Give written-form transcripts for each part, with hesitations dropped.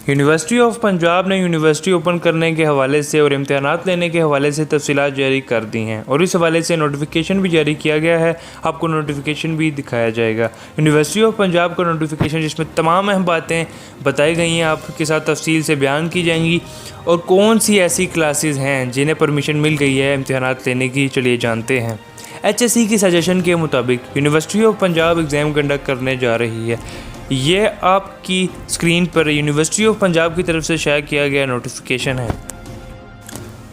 University of Punjab ने university open करने के हवाले से और इम्तहानात लेने के हवाले से तफसीलात जारी कर दी हैं और इस हवाले से नोटिफिकेशन भी जारी किया गया है। आपको नोटिफिकेशन भी दिखाया जाएगा। यूनिवर्सिटी ऑफ पंजाब का नोटिफिकेशन जिसमें तमाम अहम बातें बताई गई हैं आपके साथ तफसील से बयान की जाएंगी और कौन सी ऐसी क्लासेस हैं जिन्हें परमिशन मिल गई है इम्तहानात लेने की, चलिए जानते हैं। HSE की सजेशन के मुताबिक university of Punjab exam conduct करने जा रही है। ये आपकी स्क्रीन पर यूनिवर्सिटी ऑफ पंजाब की तरफ से शाया किया गया नोटिफिकेशन है।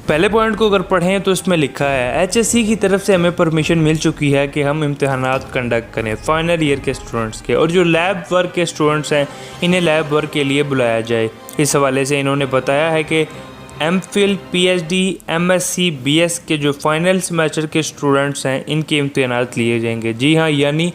पहले पॉइंट को अगर पढ़ें तो इसमें लिखा है HSE की तरफ से हमें परमिशन मिल चुकी है कि हम इम्तहानात कंडक्ट करें फाइनल ईयर के स्टूडेंट्स के, और जो लैब वर्क के स्टूडेंट्स हैं इन्हें लैब वर्क के लिए बुलाया जाए। इस हवाले से इन्होंने बताया है कि MPhil, PhD, MSc, BS के जो फाइनल सेमेस्टर के स्टूडेंट्स हैं इनके इम्तहानात लिए जाएंगे। जी हाँ, यानी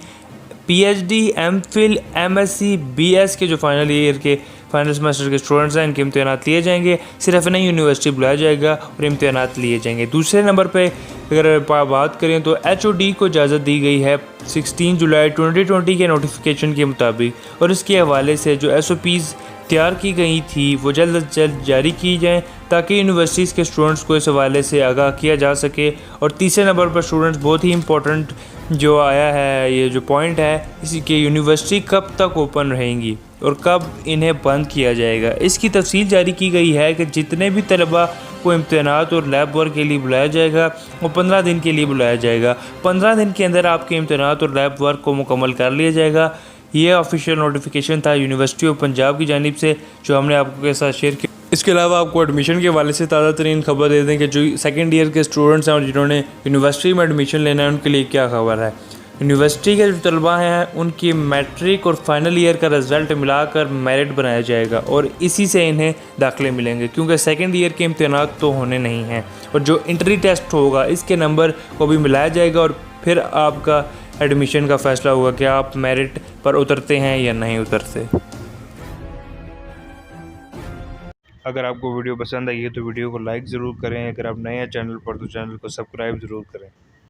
PhD, MPhil, MSc, BS के जो फाइनल ईयर के फाइनल सेमेस्टर के स्टूडेंट्स हैं इनके इम्तहानात लिए जाएंगे। सिर्फ इन्हें यूनिवर्सिटी बुलाया जाएगा और इम्तहानात लिए जाएंगे। दूसरे नंबर पे अगर बात करें तो HOD को इजाज़त दी गई है 16 जुलाई 2020 के नोटिफिकेशन के मुताबिक, और इसके हवाले से जो SOPs तैयार की गई थी वो जल्द अज जल्द जारी की जाएँ ताकि यूनिवर्सिटीज़ के स्टूडेंट्स को इस हवाले से आगाह किया जा सके। और तीसरे नंबर पर स्टूडेंट्स बहुत ही इंपॉर्टेंट जो आया है, ये जो पॉइंट है इसी के, यूनिवर्सिटी कब तक ओपन रहेंगी और कब इन्हें बंद किया जाएगा, इसकी तफसील जारी की गई है कि जितने भी तलबा को इम्तहानात और लैब वर्क के लिए बुलाया जाएगा वो 15 दिन के लिए बुलाया जाएगा। 15 दिन के अंदर आपके इम्तहानात और लैब वर्क को मुकम्मल कर लिया जाएगा। ये ऑफिशियल नोटिफिकेशन था यूनिवर्सिटी ऑफ पंजाब की जानिब से जो हमने आपके साथ शेयर किया। इसके अलावा आपको एडमिशन के हवाले से ताज़ा तरीन खबर दे दें कि जो सेकेंड ईयर के स्टूडेंट्स हैं और जिन्होंने यूनिवर्सिटी में एडमिशन लेना है उनके लिए क्या खबर है। यूनिवर्सिटी के जो तलबा हैं उनकी मैट्रिक और फाइनल ईयर का रिज़ल्ट मिलाकर मेरिट बनाया जाएगा और इसी से इन्हें दाखिले मिलेंगे, क्योंकि सेकेंड ईयर के इम्तहानात तो होने नहीं हैं। और जो इंट्री टेस्ट होगा इसके नंबर को भी मिलाया जाएगा और फिर आपका एडमिशन का फ़ैसला होगा कि आप मेरिट पर उतरते हैं या नहीं उतरते। अगर आपको वीडियो पसंद आई है तो वीडियो को लाइक ज़रूर करें। अगर आप नए हैं चैनल पर तो चैनल को सब्सक्राइब ज़रूर करें।